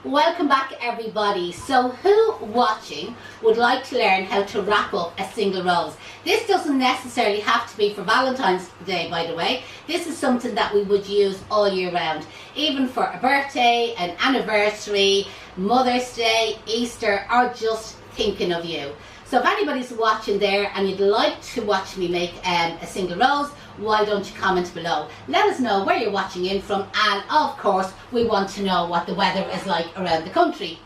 Welcome back everybody. So who watching would like to learn how to wrap up a single rose? This doesn't necessarily have to be for Valentine's Day, by the way. This is something that we would use all year round, even for a birthday, an anniversary, Mother's Day, Easter, or just thinking of you. So if anybody's watching there and you'd like to watch me make a single rose, why don't you comment below? Let us know where you're watching in from, and of course we want to know what the weather is like around the country.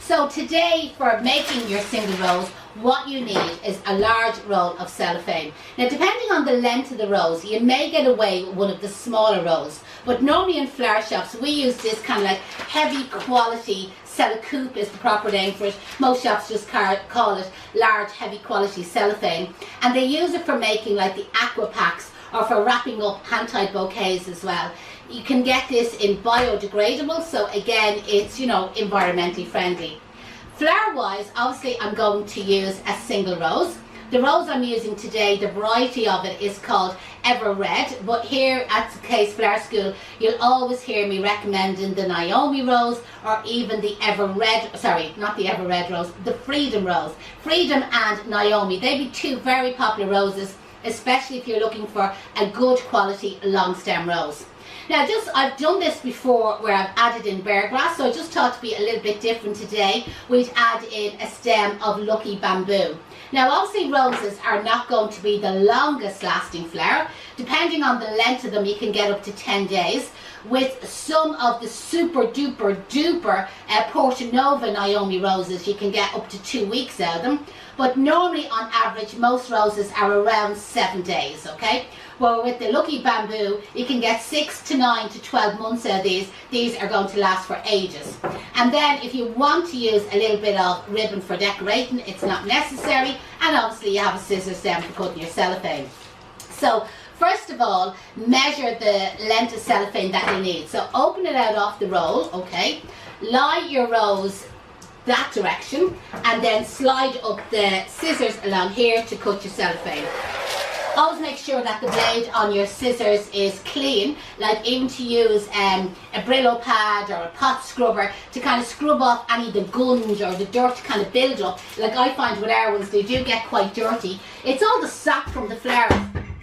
So today, for making your single rose, what you need is a large roll of cellophane. Now depending on the length of the rose, you may get away with one of the smaller rolls, but normally in flower shops we use this kind of like heavy quality cellophane is the proper name for it. Most shops just call it large heavy quality cellophane, and they use it for making like the aqua packs or for wrapping up hand-tied bouquets as well. You can get this in biodegradable, so again it's, you know, environmentally friendly. Flower wise, obviously I'm going to use a single rose. The rose I'm using today, the variety of it is called Ever Red, but here at the Case Flower School you'll always hear me recommending the Naomi rose, or even the Ever Red, sorry, not the Ever Red rose, the Freedom rose. Freedom and Naomi, they'd be two very popular roses, especially if you're looking for a good quality long stem rose. Now I've done this before where I've added in bear grass, so I just thought to be a little bit different today, we'd add in a stem of lucky bamboo. Now obviously roses are not going to be the longest lasting flower. Depending on the length of them you can get up to 10 days. With some of the super duper duper Porta Nova Naomi roses you can get up to 2 weeks out of them. But normally on average most roses are around 7 days, okay? Well, with the lucky bamboo you can get 6 to 9 to 12 months out of these. These are going to last for ages. And then if you want to use a little bit of ribbon for decorating, it's not necessary, and obviously you have a scissor stem for cutting your cellophane. So first of all, measure the length of cellophane that you need. So open it out off the roll, okay? Lie your rose that direction and then slide up the scissors along here to cut your cellophane. Always make sure that the blade on your scissors is clean, like even to use a Brillo pad or a pot scrubber to kind of scrub off any of the gunge or the dirt to kind of build up. Like I find with our ones, they do get quite dirty. It's all the sap from the flowers.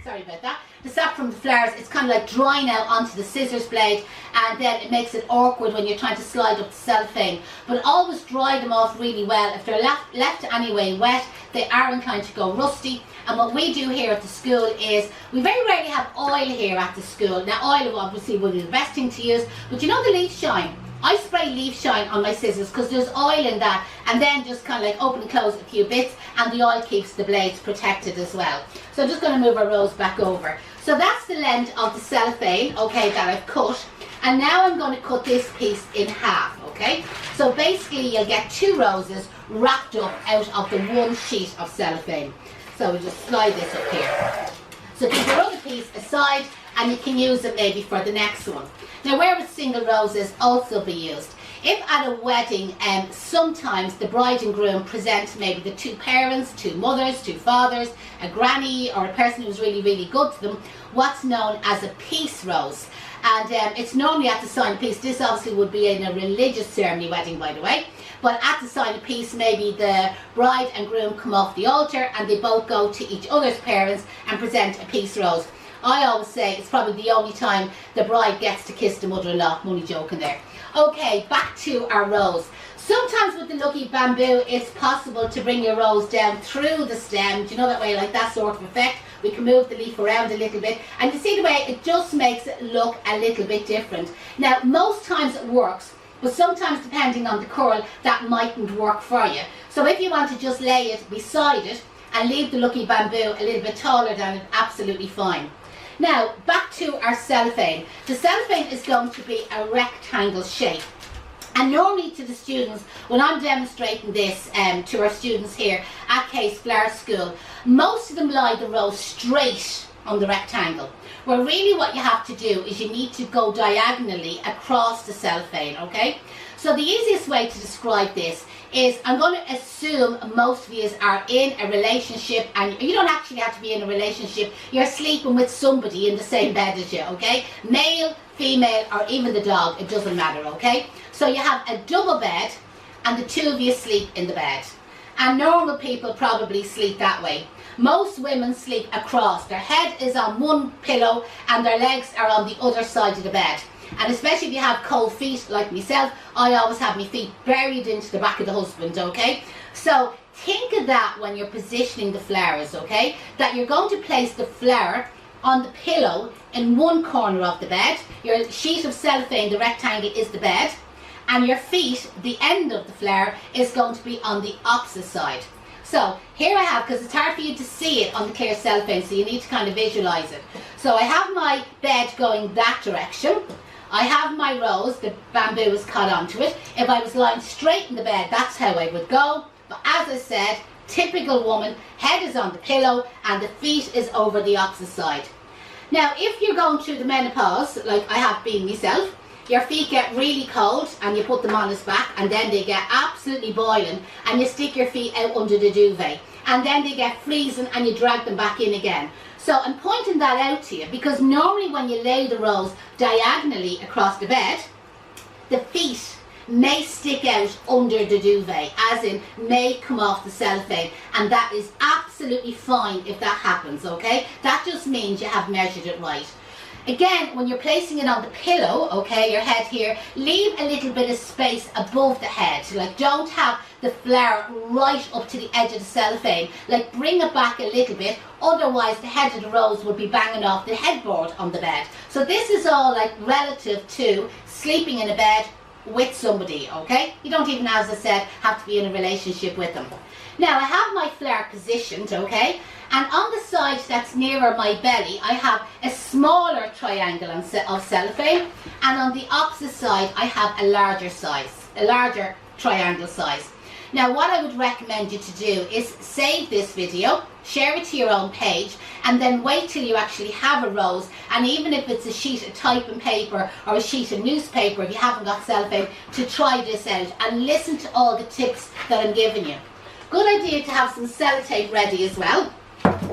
Sorry about that. The sap from the flowers, it's kind of like drying out onto the scissors blade, and then it makes it awkward when you're trying to slide up the cellophane. But always dry them off really well. If they're left anyway wet, they are inclined to go rusty. And what we do here at the school is, we very rarely have oil here at the school. Now oil obviously would be the best thing to use, but you know the leaf shine? I spray leaf shine on my scissors because there's oil in that, and then just kind of like open and close a few bits, and the oil keeps the blades protected as well. So I'm just going to move our rose back over. So that's the length of the cellophane, okay, that I've cut. And now I'm going to cut this piece in half, okay? So basically you'll get 2 roses wrapped up out of the one sheet of cellophane. So we'll just slide this up here. So keep your other piece aside and you can use it maybe for the next one. Now where would single roses also be used? If at a wedding, sometimes the bride and groom present maybe the 2 parents, 2 mothers, 2 fathers, a granny or a person who's really, really good to them, what's known as a peace rose. And it's normally at the sign of peace. This obviously would be in a religious ceremony wedding, by the way. But at the sign of peace, maybe the bride and groom come off the altar and they both go to each other's parents and present a peace rose. I always say it's probably the only time the bride gets to kiss the mother-in-law. I'm only joking there. Okay, back to our rose. Sometimes with the lucky bamboo, it's possible to bring your rose down through the stem. Do you know that way, like that sort of effect? We can move the leaf around a little bit, and you see the way it just makes it look a little bit different. Now, most times it works, but sometimes depending on the curl, that mightn't work for you. So if you want to just lay it beside it and leave the lucky bamboo a little bit taller than it, absolutely fine. Now, back to our cellophane. The cellophane is going to be a rectangle shape. And normally to the students, when I'm demonstrating this to our students here at Case Flower School, most of them lie the rose straight on the rectangle. Well, really what you have to do is you need to go diagonally across the cellophane, okay? So the easiest way to describe this is, I'm going to assume most of you are in a relationship, and you don't actually have to be in a relationship, you're sleeping with somebody in the same bed as you, okay? Male, female, or even the dog, it doesn't matter, okay? So you have a double bed and the two of you sleep in the bed. And normal people probably sleep that way. Most women sleep across. Their head is on one pillow and their legs are on the other side of the bed. And especially if you have cold feet like myself, I always have my feet buried into the back of the husband, okay? So think of that when you're positioning the flowers, okay? That you're going to place the flower on the pillow in one corner of the bed. Your sheet of cellophane, the rectangle, is the bed. And your feet, the end of the flower, is going to be on the opposite side. So here I have, because it's hard for you to see it on the clear cellophane, so you need to kind of visualize it. So I have my bed going that direction. I have my rose, the bamboo is cut onto it. If I was lying straight in the bed, that's how I would go. But as I said, typical woman, head is on the pillow and the feet is over the opposite side. Now, if you're going through the menopause, like I have been myself, your feet get really cold and you put them on his back and then they get absolutely boiling and you stick your feet out under the duvet and then they get freezing and you drag them back in again. So I'm pointing that out to you because normally when you lay the rose diagonally across the bed, the feet may stick out under the duvet, as in may come off the cellophane, and that is absolutely fine if that happens, okay? That just means you have measured it right. Again, when you're placing it on the pillow, okay, your head here, leave a little bit of space above the head. Like, don't have the flower right up to the edge of the cellophane. Like, bring it back a little bit, otherwise the head of the rose would be banging off the headboard on the bed. So this is all like relative to sleeping in a bed with somebody, okay? You don't even, as I said, have to be in a relationship with them. Now, I have my flower positioned, okay? And on the side that's nearer my belly, I have a smaller triangle of cellophane, and on the opposite side, I have a larger triangle size. Now, what I would recommend you to do is save this video, share it to your own page, and then wait till you actually have a rose. And even if it's a sheet of typing paper or a sheet of newspaper, if you haven't got cellophane, to try this out and listen to all the tips that I'm giving you. Good idea to have some sellotape ready as well.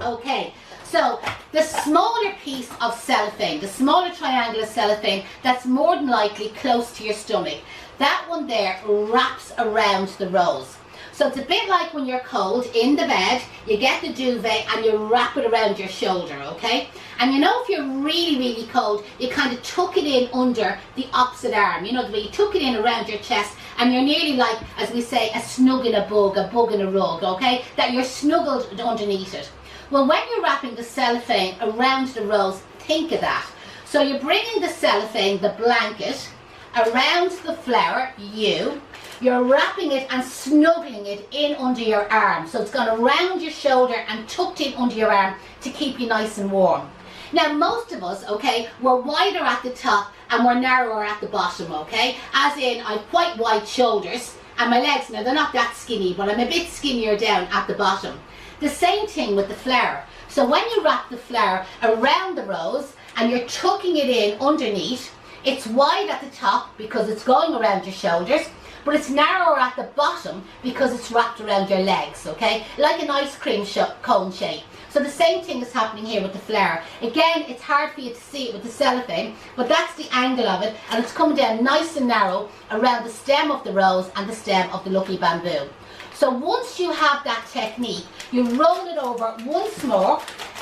Okay, so the smaller piece of cellophane, the smaller triangular cellophane, that's more than likely close to your stomach, that one there wraps around the rose. So it's a bit like when you're cold in the bed, you get the duvet and you wrap it around your shoulder, okay? And you know, if you're really, really cold, you kind of tuck it in under the opposite arm. You know, the way you tuck it in around your chest, and you're nearly like, as we say, a snug in a bug in a rug, okay? That you're snuggled underneath it. Well, when you're wrapping the cellophane around the rose, think of that. So you're bringing the cellophane, the blanket, around the flower, you're wrapping it and snuggling it in under your arm. So it's gone around your shoulder and tucked in under your arm to keep you nice and warm. Now, most of us, okay, we're wider at the top and we're narrower at the bottom, okay? As in, I've quite wide shoulders and my legs, now they're not that skinny, but I'm a bit skinnier down at the bottom. The same thing with the flower. So when you wrap the flower around the rose and you're tucking it in underneath, it's wide at the top because it's going around your shoulders, but it's narrower at the bottom because it's wrapped around your legs, okay? Like an ice cream cone shape. So the same thing is happening here with the flower. Again, it's hard for you to see it with the cellophane, but that's the angle of it, and it's coming down nice and narrow around the stem of the rose and the stem of the lucky bamboo. So once you have that technique, you roll it over once more,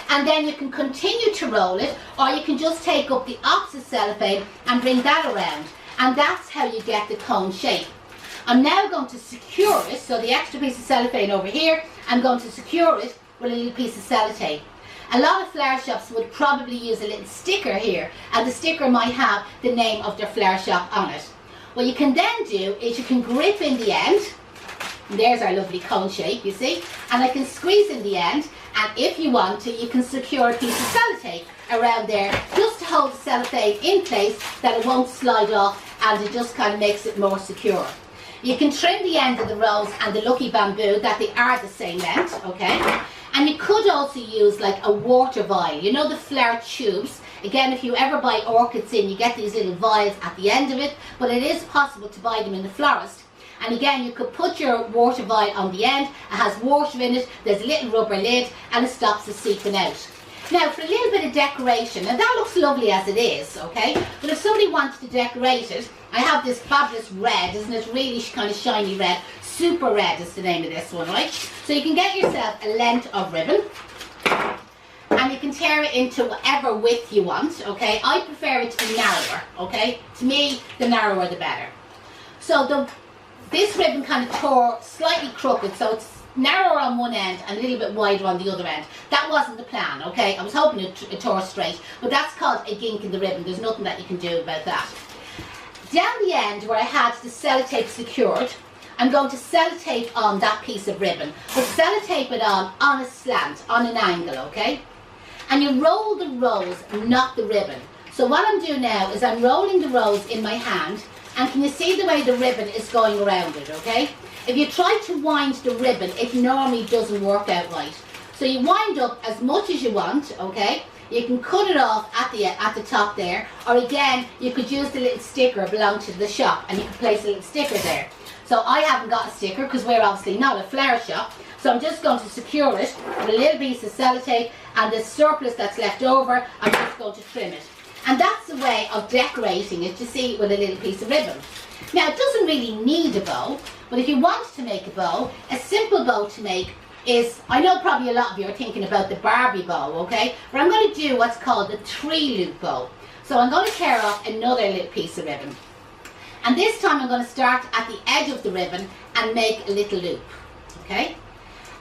and then you can continue to roll it, or you can just take up the opposite cellophane and bring that around. And that's how you get the cone shape. I'm now going to secure it, so the extra piece of cellophane over here, I'm going to secure it with a little piece of sellotape. A lot of flower shops would probably use a little sticker here, and the sticker might have the name of their flower shop on it. What you can then do is you can grip in the end. There's our lovely cone shape, you see, and I can squeeze in the end, and if you want to, you can secure a piece of sellotape around there just to hold the cellophane in place, that it won't slide off, and it just kind of makes it more secure. You can trim the end of the rose and the lucky bamboo, that they are the same length, okay? And you could also use like a water vial, you know, the flower tubes. Again, if you ever buy orchids in, you get these little vials at the end of it, but it is possible to buy them in the florist. And again, you could put your water vial on the end. It has water in it, there's a little rubber lid, and it stops it seeping out. Now for a little bit of decoration, and that looks lovely as it is, okay? But if somebody wants to decorate it, I have this fabulous red, isn't it? Really kind of shiny red. Super red is the name of this one, right? So you can get yourself a length of ribbon, and you can tear it into whatever width you want, okay? I prefer it to be narrower, okay? To me, the narrower the better. So this ribbon kind of tore slightly crooked, so it's narrower on one end and a little bit wider on the other end. That wasn't the plan, okay? I was hoping it tore straight, but that's called a gink in the ribbon. There's nothing that you can do about that. Down the end where I had the sellotape secured, I'm going to sellotape on that piece of ribbon, but sellotape it on a slant, on an angle, okay? And you roll the rose, not the ribbon. So what I'm doing now is I'm rolling the rose in my hand, and can you see the way the ribbon is going around it, okay? If you try to wind the ribbon, it normally doesn't work out right. So you wind up as much as you want, okay? You can cut it off at the top there, or again, you could use the little sticker belonging to the shop, and you could place a little sticker there. So I haven't got a sticker because we're obviously not a flower shop, so I'm just going to secure it with a little piece of sellotape, and the surplus that's left over, I'm just going to trim it. And that's the way of decorating it, you see, with a little piece of ribbon. Now, it doesn't really need a bow, but if you want to make a bow, a simple bow to make is, I know probably a lot of you are thinking about the Barbie bow, okay? But I'm going to do what's called the 3-loop bow. So I'm going to tear off another little piece of ribbon. And this time I'm going to start at the edge of the ribbon and make a little loop, okay?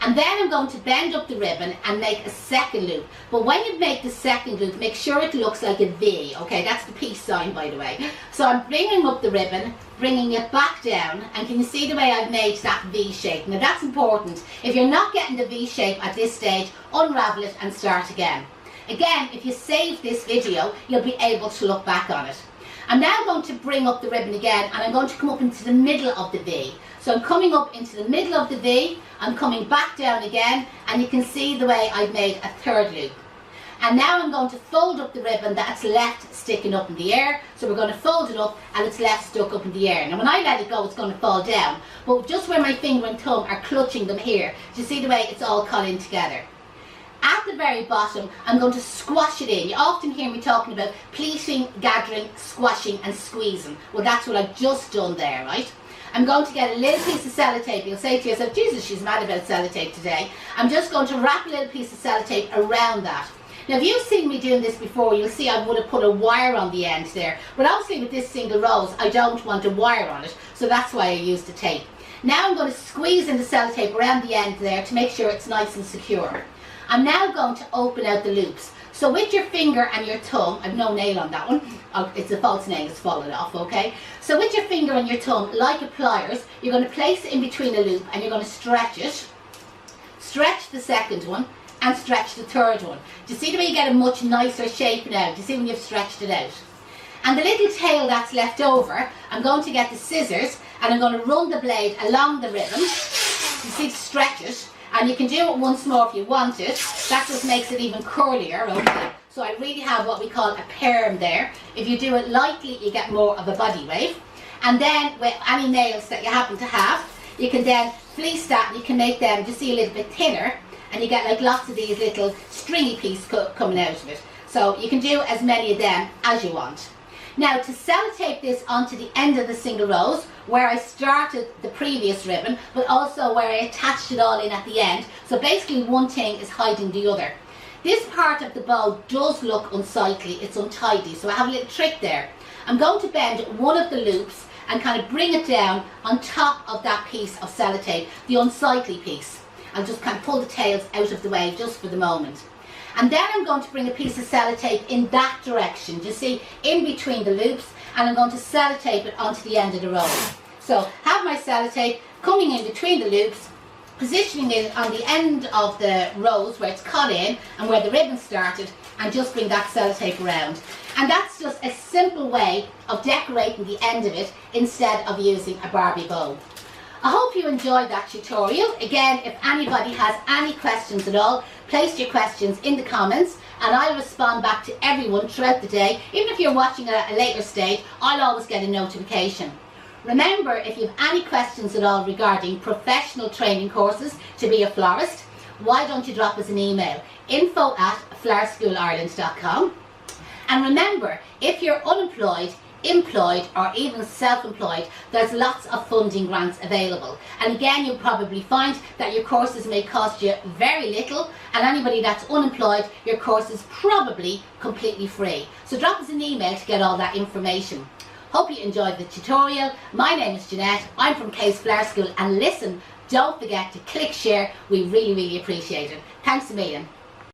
And then I'm going to bend up the ribbon and make a second loop. But when you make the second loop, make sure it looks like a V, okay? That's the peace sign, by the way. So I'm bringing up the ribbon, bringing it back down, and can you see the way I've made that V shape? Now that's important. If you're not getting the V shape at this stage, unravel it and start again. Again, if you save this video, you'll be able to look back on it. I'm now going to bring up the ribbon again, and I'm going to come up into the middle of the V. So I'm coming up into the middle of the V, I'm coming back down again, and you can see the way I've made a third loop. And now I'm going to fold up the ribbon that's left sticking up in the air. So we're going to fold it up and it's left stuck up in the air. Now when I let it go, it's going to fall down. But just where my finger and thumb are clutching them here, do you see the way it's all cut in together? At the very bottom, I'm going to squash it in. You often hear me talking about pleating, gathering, squashing and squeezing. Well, that's what I've just done there, right? I'm going to get a little piece of sellotape. You'll say to yourself, Jesus, she's mad about sellotape today. I'm just going to wrap a little piece of sellotape around that. Now, if you've seen me doing this before, you'll see I would have put a wire on the end there. But obviously with this single rose, I don't want a wire on it. So that's why I used the tape. Now I'm going to squeeze in the sellotape around the end there to make sure it's nice and secure. I'm now going to open out the loops. So with your finger and your thumb, I've no nail on that one. Oh, it's a false nail, it's fallen off, okay? So with your finger and your thumb, like a pliers, you're going to place it in between a loop and you're going to stretch it. Stretch the second one and stretch the third one. Do you see the way you get a much nicer shape now? Do you see when you've stretched it out? And the little tail that's left over, I'm going to get the scissors and I'm going to run the blade along the ribbon. You see, to stretch it. And you can do it once more if you want it. That just makes it even curlier, okay? So I really have what we call a perm there. If you do it lightly, you get more of a body wave. And then with any nails that you happen to have, you can then fleece that and you can make them just see a little bit thinner. And you get like lots of these little stringy pieces coming out of it. So you can do as many of them as you want. Now to sellotape this onto the end of the single rose, where I started the previous ribbon, but also where I attached it all in at the end. So basically one thing is hiding the other. This part of the bow does look unsightly, it's untidy, so I have a little trick there. I'm going to bend one of the loops and kind of bring it down on top of that piece of sellotape, the unsightly piece. I'll just kind of pull the tails out of the way just for the moment. And then I'm going to bring a piece of sellotape in that direction, you see, in between the loops, and I'm going to sellotape it onto the end of the rose. So have my sellotape coming in between the loops, positioning it on the end of the rose where it's cut in and where the ribbon started, and just bring that sellotape around. And that's just a simple way of decorating the end of it instead of using a Barbie bow. I hope you enjoyed that tutorial. Again, if anybody has any questions at all, place your questions in the comments and I'll respond back to everyone throughout the day. Even if you're watching at a later stage, I'll always get a notification. Remember, if you have any questions at all regarding professional training courses to be a florist, why don't you drop us an email, info@flowerschoolireland.com. And remember, if you're unemployed, employed or even self-employed, there's lots of funding grants available. And again, you'll probably find that your courses may cost you very little, and anybody that's unemployed, your course is probably completely free. So drop us an email to get all that information. Hope you enjoyed the tutorial. My name is Janette, I'm from Case Flower School, and listen, don't forget to click share, we really appreciate it. Thanks a million.